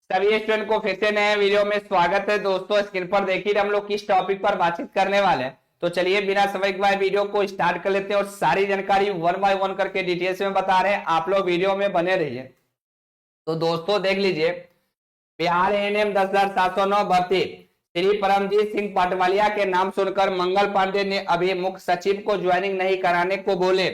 सभी स्टूडेंट को फिर से नए वीडियो में स्वागत है। दोस्तों स्क्रीन पर देखिए हम लोग किस टॉपिक पर बातचीत करने वाले हैं। तो चलिए बिना समय गवाए वीडियो को स्टार्ट कर लेते हैं और सारी जानकारी वन बाय वन करके डिटेल्स में बता रहे हैं। आप लोग वीडियो में बने रहिए। तो दोस्तों देख लीजिए, बिहार एएनएम 10,709 भर्ती श्री परमजीत सिंह पटवालिया के नाम सुनकर मंगल पांडे ने अभी मुख्य सचिव को ज्वाइनिंग नहीं कराने को बोले।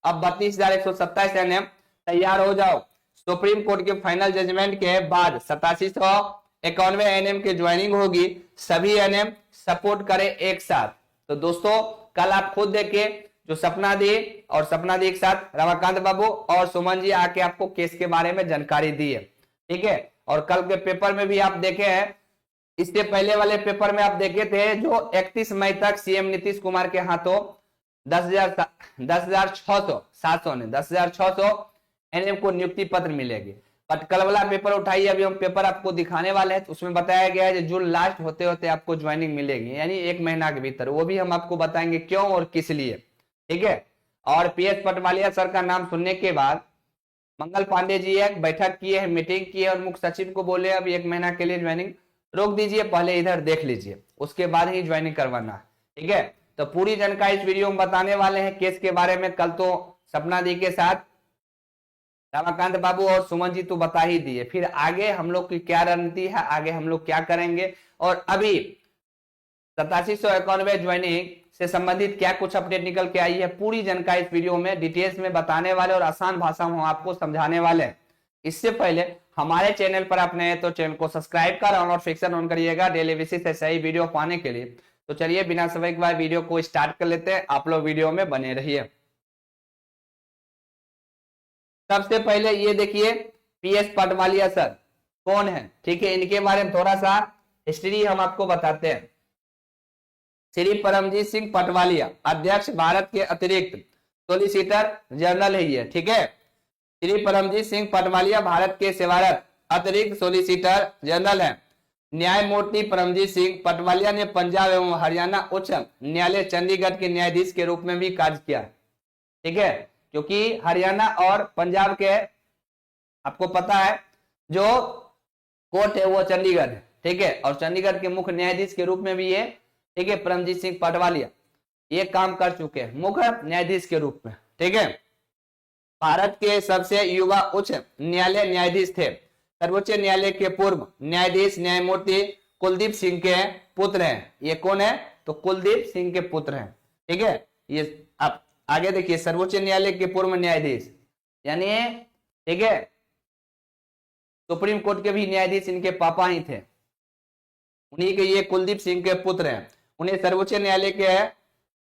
अब 32,127 एनएम तैयार हो जाओ। सुप्रीम कोर्ट के फाइनल जजमेंट के बाद 8791 एनएम की ज्वाइनिंग होगी। सभी एनएम सपोर्ट करें एक साथ। तो दोस्तों कल आप खुद देखिए, जो सपना दी और सपना दी एक साथ रमाकांत बाबू और सुमन जी आके आपको केस के बारे में जानकारी दी है, ठीक है। और कल के पेपर में भी आप देखे हैं, इससे पहले वाले पेपर में आप देखे थे जो 31 मई तक सीएम नीतीश कुमार के हाथों 10,600 एनएम को नियुक्ति पत्र मिलेगी। बट कल वाला पेपर उठाइए, अभी हम पेपर आपको दिखाने वाले हैं। तो उसमें बताया गया है जून लास्ट होते होते आपको ज्वाइनिंग मिलेगी, यानी 1 महीना के भीतर। वो भी हम आपको बताएंगे क्यों और किस लिए, ठीक है। और पीएस पटवालिया सर का नाम सुनने के बाद मंगल पांडे जी एक बैठक किए हैं, मीटिंग की है और मुख्य सचिव को बोले अब 1 महीना के लिए ज्वाइनिंग रोक दीजिए, पहले इधर देख लीजिए, उसके बाद ही ज्वाइनिंग करवाना, ठीक है। तो पूरी जानकारी इस वीडियो में बताने वाले हैं केस के बारे में। कल तो सपना दी के साथ रमाकांत बाबू और सुमन जी तो बता ही दिए, फिर आगे हम लोग की क्या रणनीति है, आगे हम लोग क्या करेंगे और अभी 8791 ज्वाइनिंग से संबंधित क्या कुछ अपडेट निकल के आई है, पूरी जानकारी इस वीडियो में डिटेल्स में बताने वाले और आसान भाषा में आपको समझाने वाले हैं। इससे पहले हमारे चैनल पर आप नए हैं तो चैनल को सब्सक्राइब कर और नोटिफिकेशन ऑन करिएगा डेली बेसिस से सही वीडियो पाने के लिए। तो चलिए बिना समय के बाद वीडियो को स्टार्ट कर लेते हैं, आप लोग वीडियो में बने रहिए। सबसे पहले ये देखिए, पीएस पटवालिया सर कौन है, ठीक है। इनके बारे में थोड़ा सा हिस्ट्री हम आपको बताते हैं। श्री परमजीत सिंह पटवालिया अध्यक्ष, भारत के अतिरिक्त सोलिसिटर जनरल है ये, ठीक है। श्री परमजीत सिंह पटवालिया भारत के सेवारत अतिरिक्त सोलिसिटर जनरल है। न्यायमूर्ति परमजीत सिंह पटवालिया ने पंजाब एवं हरियाणा उच्च न्यायालय चंडीगढ़ के न्यायाधीश के रूप में भी कार्य किया, ठीक है। क्योंकि हरियाणा और पंजाब के आपको पता है जो कोर्ट है वो चंडीगढ़ है, ठीक है। और चंडीगढ़ के मुख्य न्यायाधीश के रूप में भी ये, ठीक है, परमजीत सिंह पटवालिया ये काम कर चुके हैं मुख्य न्यायाधीश के रूप में, ठीक है। भारत के सबसे युवा उच्च न्यायालय न्यायाधीश थे। सर्वोच्च न्यायालय के पूर्व न्यायाधीश न्यायमूर्ति कुलदीप सिंह के पुत्र हैं। ये कौन है, तो कुलदीप सिंह के पुत्र हैं, ठीक है। ये आप आगे देखिए, सर्वोच्च न्यायालय के पूर्व न्यायाधीश यानी, ठीक है, सुप्रीम कोर्ट के भी न्यायाधीश इनके पापा ही थे, उन्हीं के ये कुलदीप सिंह के पुत्र हैं। उन्हें सर्वोच्च न्यायालय के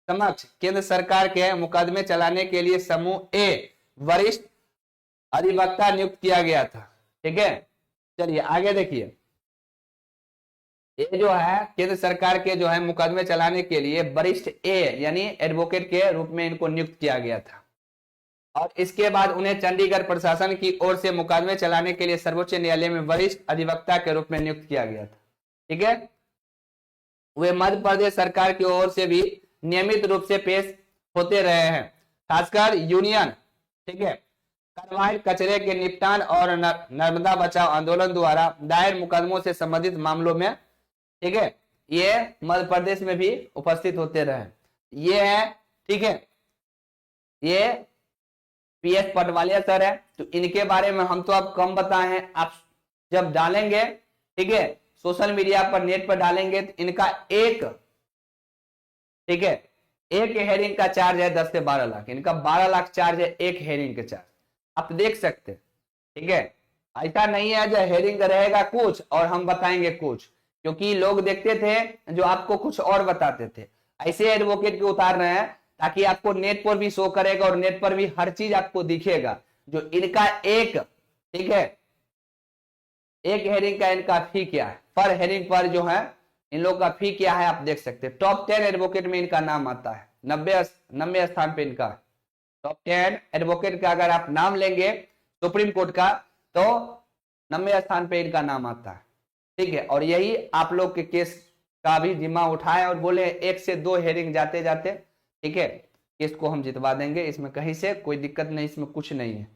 समक्ष केंद्र सरकार के मुकदमे चलाने के लिए समूह ए वरिष्ठ अधिवक्ता नियुक्त किया गया था, ठीक है। चलिए आगे देखिए, ये जो है केंद्र सरकार के जो है मुकदमे चलाने के लिए वरिष्ठ ए यानी एडवोकेट के रूप में इनको नियुक्त किया गया था। और इसके बाद उन्हें चंडीगढ़ प्रशासन की ओर से मुकदमे चलाने के लिए सर्वोच्च न्यायालय में वरिष्ठ अधिवक्ता के रूप में नियुक्त किया गया था, ठीक है। वे मध्य प्रदेश सरकार की ओर से भी नियमित रूप से पेश होते रहे हैं, खासकर यूनियन, ठीक है, कार्बाइड कचरे के निपटान और नर्मदा बचाओ आंदोलन द्वारा दायर मुकदमों से संबंधित मामलों में, ठीक है, ये मध्य प्रदेश में भी उपस्थित होते रहे। ये है, ठीक है, ये पीएस पटवालिया सर है। तो इनके बारे में हम तो अब कम बताए हैं, आप जब डालेंगे, ठीक है, सोशल मीडिया पर नेट पर डालेंगे तो इनका एक, ठीक है, एक हेयरिंग का चार्ज है 10 से 12 लाख, इनका 12 लाख चार्ज है एक हेयरिंग का चार्ज, आप देख सकते, ठीक है। ऐसा नहीं है जो हेयरिंग रहेगा कुछ और हम बताएंगे कुछ, क्योंकि लोग देखते थे जो आपको कुछ और बताते थे। ऐसे एडवोकेट को उतार रहे हैं ताकि आपको नेट पर भी शो करेगा और नेट पर भी हर चीज आपको दिखेगा। जो इनका एक, ठीक है, एक हेयरिंग का इनका फी क्या है, पर हेयरिंग पर जो है इन लोग का फी क्या है आप देख सकते हैं। टॉप 10 एडवोकेट में इनका नाम आता है, 90 स्थान पे इनका टॉप 10 एडवोकेट का अगर आप नाम लेंगे सुप्रीम कोर्ट का तो 90 स्थान पे इनका नाम आता है, ठीक है। और यही आप लोग के केस का भी जिम्मा उठाए और बोले 1 से 2 हेयरिंग जाते जाते, ठीक है, केस को हम जितवा देंगे, इसमें कहीं से कोई दिक्कत नहीं, इसमें कुछ नहीं है,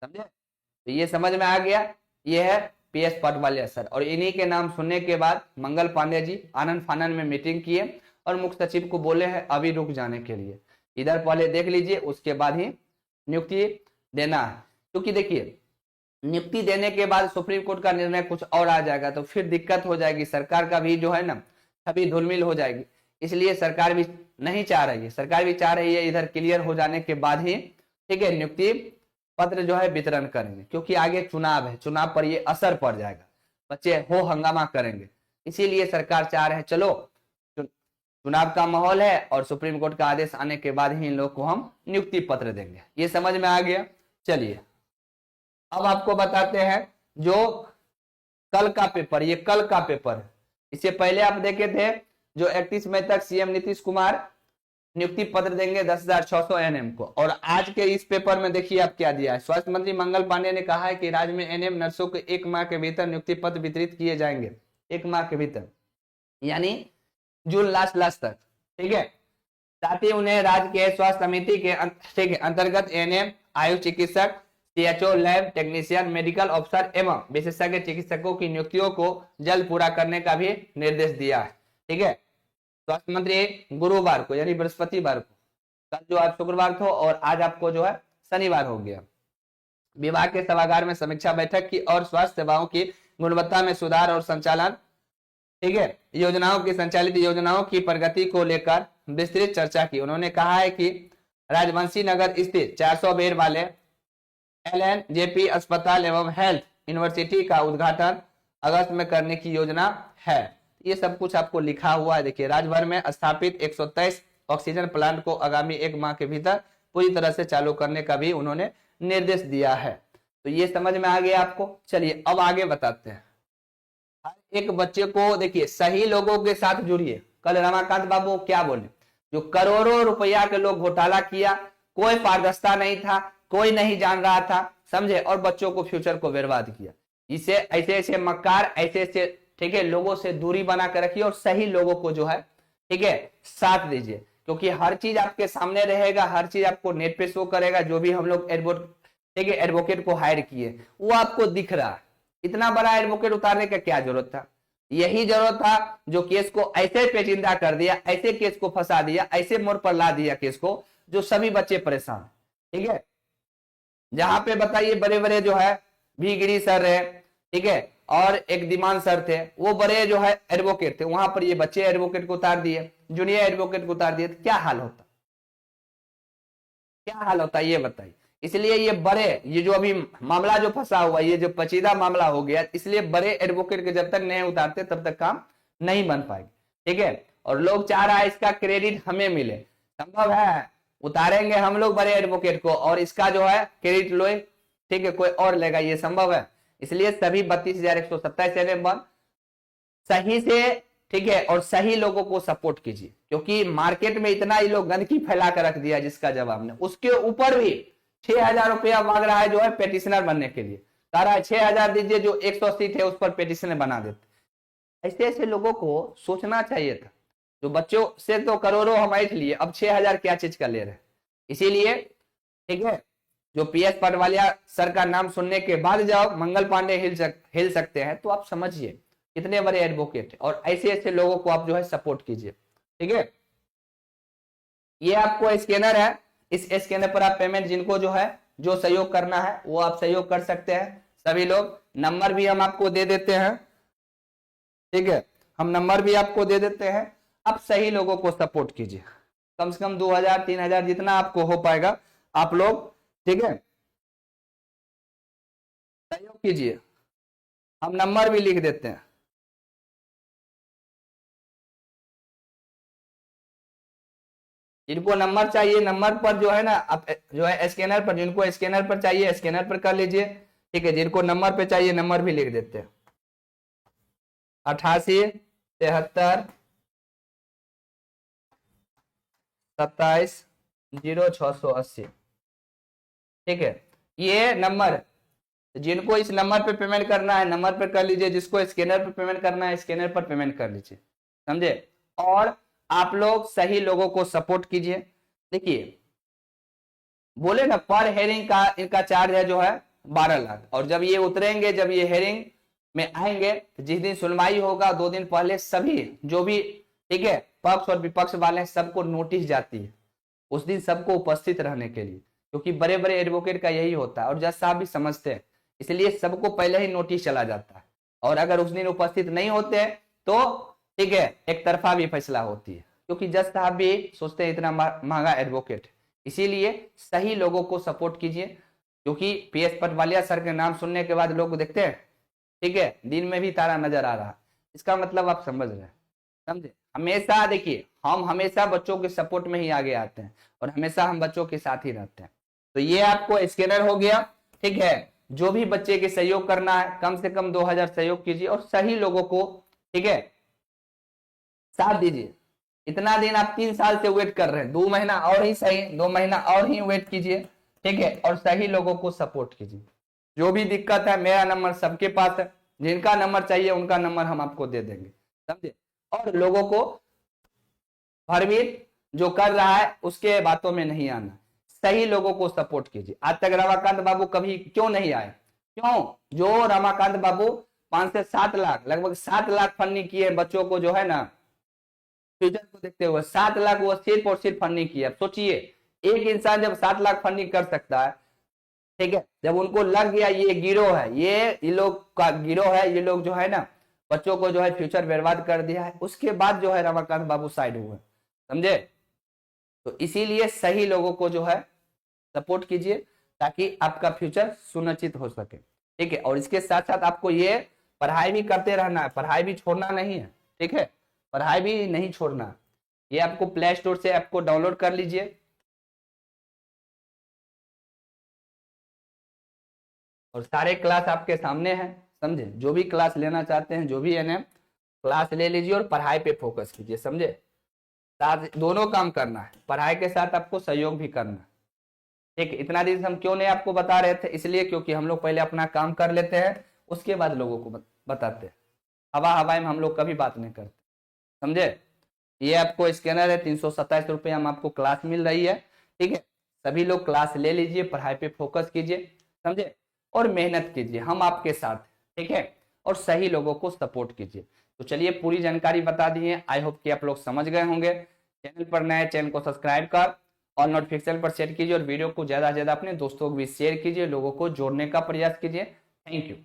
समझे। तो ये समझ में आ गया, ये है PS पटवालिया सर। और इन्हीं के नाम सुनने के बाद मंगल पांडे जी आनंद फानन में मीटिंग किए और मुख्य सचिव को बोले हैं अभी रुक जाने के लिए, इधर पहले देख लीजिए, उसके बाद ही नियुक्ति देना है। क्योंकि देखिए नियुक्ति देने के बाद सुप्रीम कोर्ट का निर्णय कुछ और आ जाएगा तो फिर दिक्कत हो जाएगी, सरकार का भी जो है ना छवि धूलमिल हो जाएगी। इसलिए सरकार भी नहीं चाह रही है, सरकार भी चाह रही है इधर क्लियर हो जाने के बाद ही ठीक है नियुक्ति पत्र जो है वितरण करेंगे, क्योंकि आगे चुनाव है, चुनाव पर ये असर पड़ जाएगा, बच्चे हो हंगामा करेंगे। इसीलिए सरकार चाह रहे हैं चलो चुनाव का माहौल है और सुप्रीम कोर्ट का आदेश आने के बाद ही इन लोग को हम नियुक्ति पत्र देंगे। ये समझ में आ गया। चलिए अब आपको बताते हैं जो कल का पेपर, ये कल का पेपर है। इससे पहले आप देखे थे जो 31 मई तक सीएम नीतीश कुमार नियुक्ति पत्र देंगे 10,600 एनएम को। और आज के इस पेपर में देखिए आप क्या दिया है। स्वास्थ्य मंत्री मंगल पांडे ने कहा है कि राज्य में एनएम नर्सों को 1 माह के भीतर नियुक्ति पत्र वितरित किए जाएंगे, 1 माह के भीतर यानी जून लास्ट तक, ठीक है। साथ ही उन्हें राज्य के स्वास्थ्य समिति के अंतर्गत एनएम, आयुष चिकित्सक, CHO, lab technician, medical officer एवं विशेषज्ञ चिकित्सकों की नियुक्तियों को जल्द पूरा करने का भी निर्देश दिया है, ठीक है। स्वास्थ्य मंत्री गुरुवार को यानी बृहस्पतिवार को, कल जो आज शुक्रवार था और आज आपको जो है शनिवार हो गया, विभाग के सभागार में समीक्षा बैठक की और स्वास्थ्य सेवाओं की गुणवत्ता में सुधार और संचालन, ठीक है, योजनाओं की संचालित योजनाओं की प्रगति को लेकर विस्तृत चर्चा की। उन्होंने कहा है कि राजवंशी नगर स्थित 400 बेड वाले LNJP अस्पताल एवं हेल्थ यूनिवर्सिटी का उद्घाटन अगस्त में करने की योजना है। ये सब कुछ आपको लिखा हुआ है। देखिए राज्य में स्थापित 123 ऑक्सीजन प्लांट को आगामी 1 माह के भीतर पूरी तरह से चालू करने का भी उन्होंने निर्देश दिया है। तो ये समझ में आ गया आपको। चलिए अब आगे बताते हैं। हर एक बच्चे को देखिए सही लोगों के साथ जुड़िए। कल रमाकांत बाबू क्या बोले, जो करोड़ों रुपया के लोग घोटाला किया, कोई पारदर्शिता नहीं था, कोई नहीं जान रहा था, समझे, और बच्चों को फ्यूचर को बर्बाद किया। इसे ऐसे ऐसे मक्कार, ऐसे ऐसे ठीक है लोगों से दूरी बना कर रखिए और सही लोगों को जो है ठीक है साथ दीजिए, क्योंकि हर चीज आपके सामने रहेगा, हर चीज आपको नेट पे शो करेगा। जो भी हम लोग एडवोकेट को हायर किए वो आपको दिख रहा है। इतना बड़ा एडवोकेट उतारने का क्या जरूरत था? यही जरूरत था जो केस को ऐसे पेचिंदा कर दिया, ऐसे केस को फंसा दिया, ऐसे मोड़ पर ला दिया केस को, जो सभी बच्चे परेशान, ठीक है। जहां पे बताइए बड़े बड़े जो है भी गिरी सर रहे, ठीक है, और एक दिमान सर थे, वो बड़े जो है एडवोकेट थे, वहां पर ये बच्चे एडवोकेट को उतार दिए, जूनियर एडवोकेट को उतार दिए, तो क्या हाल होता, क्या हाल होता ये बताइए। इसलिए ये बड़े, ये जो अभी मामला जो फंसा हुआ, ये जो पेचीदा मामला हो गया, इसलिए बड़े एडवोकेट के जब तक नहीं उतारते तब तक काम नहीं बन पाएगा, ठीक है। और लोग चाह रहा है इसका क्रेडिट हमें मिले, संभव है? उतारेंगे हम लोग बड़े एडवोकेट को और इसका जो है क्रेडिट लो, ठीक है, कोई और लेगा, ये संभव है? इसलिए सभी 32,127 एनएम सही से, ठीक है, और सही लोगों को सपोर्ट कीजिए, क्योंकि मार्केट में इतना ही लोग गंदगी फैला कर रख दिया जिसका जवाब नहीं। उसके ऊपर भी 6,000 रुपया मांग रहा है जो है पेटिशनर बनने के लिए, कह रहा है 6,000 दीजिए, जो 100 सीट है उस पर पेटिशनर बना देते। ऐसे ऐसे लोगों को सोचना चाहिए था। जो बच्चों से तो करोड़ों हम ऐठ लिए, अब 6,000 क्या चीज का ले रहे। इसीलिए ठीक है, जो PS पटवालिया सर का नाम सुनने के बाद जब मंगल पांडे हिल सकते हैं, तो आप समझिए कितने बड़े एडवोकेट है। और ऐसे ऐसे लोगों को आप जो है सपोर्ट कीजिए, ठीक है। ये आपको स्कैनर है, इस स्कैनर पर आप पेमेंट, जिनको जो है जो सहयोग करना है वो आप सहयोग कर सकते हैं। सभी लोग, नंबर भी हम आपको दे देते हैं, ठीक है, हम नंबर भी आपको दे देते हैं। आप सही लोगों को सपोर्ट कीजिए, कम से कम 2,000 3,000 जितना आपको हो पाएगा आप लोग, ठीक है, सहयोग कीजिए। हम नंबर भी लिख देते हैं, जिनको नंबर चाहिए नंबर पर जो है ना, आप जो है स्कैनर पर, जिनको स्कैनर पर चाहिए स्कैनर पर कर लीजिए, ठीक है। जिनको नंबर पे चाहिए नंबर भी लिख देते हैं, 88 73 27 0680, ठीक है। ये नंबर, जिनको इस नंबर पे पेमेंट करना है नंबर पे कर लीजिए, जिसको स्कैनर पे पेमेंट करना है स्कैनर पर पेमेंट कर लीजिए, समझे। और आप लोग सही लोगों को सपोर्ट कीजिए। देखिए बोले ना पर हेयरिंग का इनका चार्ज है जो है 12 लाख, और जब ये उतरेंगे, जब ये हेयरिंग में आएंगे, तो जिस दिन सुनवाई होगा 2 दिन पहले सभी जो भी ठीक है पक्ष और विपक्ष वाले हैं सबको नोटिस जाती है उस दिन सबको उपस्थित रहने के लिए, क्योंकि बड़े बड़े एडवोकेट का यही होता है और जज साहब भी समझते हैं, इसलिए सबको पहले ही नोटिस चला जाता है। और अगर उस दिन उपस्थित नहीं होते हैं तो ठीक है एक तरफा भी फैसला होती है, क्योंकि जज साहब भी सोचते हैं इतना महंगा एडवोकेट, इसीलिए सही लोगों को सपोर्ट कीजिए, क्योंकि पीएस पटवालिया सर के नाम सुनने के बाद लोग देखते हैं ठीक है दिन में भी तारा नजर आ रहा है, इसका मतलब आप समझ रहे हैं, समझे। हमेशा देखिए हम हमेशा बच्चों के सपोर्ट में ही आगे आते हैं और हमेशा हम बच्चों के साथ ही रहते हैं। तो ये आपको स्कैनर हो गया, ठीक है। जो भी बच्चे के सहयोग करना है कम से कम 2000 सहयोग कीजिए और सही लोगों को ठीक है साथ दीजिए। इतना दिन आप 3 साल से वेट कर रहे हैं, 2 महीना और ही सही, 2 महीना और ही वेट कीजिए, ठीक है, और सही लोगों को सपोर्ट कीजिए। जो भी दिक्कत है मेरा नंबर सबके पास है, जिनका नंबर चाहिए उनका नंबर हम आपको दे देंगे, समझे। और लोगों को भरमीत जो कर रहा है उसके बातों में नहीं आना, सही लोगों को सपोर्ट कीजिए। आज तक रमाकांत बाबू कभी क्यों नहीं आए? क्यों? जो रमाकांत बाबू 5 से 7 लाख लगभग 7 लाख फंडिंग किए बच्चों को जो है ना फ्यूचर को देखते हुए, 7 लाख वो सिर्फ और सिर्फ फंडिंग किया। सोचिए एक इंसान जब 7 लाख फंडिंग कर सकता है, ठीक है, जब उनको लग गया ये गिरोह है, ये लोग का गिरोह है, ये लोग जो है ना बच्चों को जो है फ्यूचर बर्बाद कर दिया है, उसके बाद जो है रमाकांत बाबू साइड हुए, समझे। तो इसीलिए सही लोगों को जो है सपोर्ट कीजिए ताकि आपका फ्यूचर सुनिश्चित हो सके, ठीक है। और इसके साथ साथ आपको ये पढ़ाई भी करते रहना है, पढ़ाई भी छोड़ना नहीं है, ठीक है, पढ़ाई भी नहीं छोड़ना। ये आपको प्ले स्टोर से ऐप को डाउनलोड कर लीजिए और सारे क्लास आपके सामने हैं, समझे। जो भी क्लास लेना चाहते हैं, जो भी एनएम क्लास ले लीजिए और पढ़ाई पे फोकस कीजिए, समझे। साथ दोनों काम करना है, पढ़ाई के साथ आपको सहयोग भी करना है, ठीक। इतना दिन हम क्यों नहीं आपको बता रहे थे? इसलिए क्योंकि हम लोग पहले अपना काम कर लेते हैं उसके बाद लोगों को बताते हैं। हवाई में हम लोग कभी बात नहीं करते, समझे। ये आपको स्कैनर है, 327 रुपये हम आपको क्लास मिल रही है, ठीक है। सभी लोग क्लास ले लीजिए, पढ़ाई पे फोकस कीजिए, समझे, और मेहनत कीजिए, हम आपके साथ, ठीक है, और सही लोगों को सपोर्ट कीजिए। तो चलिए पूरी जानकारी बता दी है, आई होप कि आप लोग समझ गए होंगे। चैनल पर नए, चैनल को सब्सक्राइब कर और नोटिफिकेशन पर सेट कीजिए और वीडियो को ज्यादा से ज्यादा अपने दोस्तों को भी शेयर कीजिए, लोगों को जोड़ने का प्रयास कीजिए। Thank you.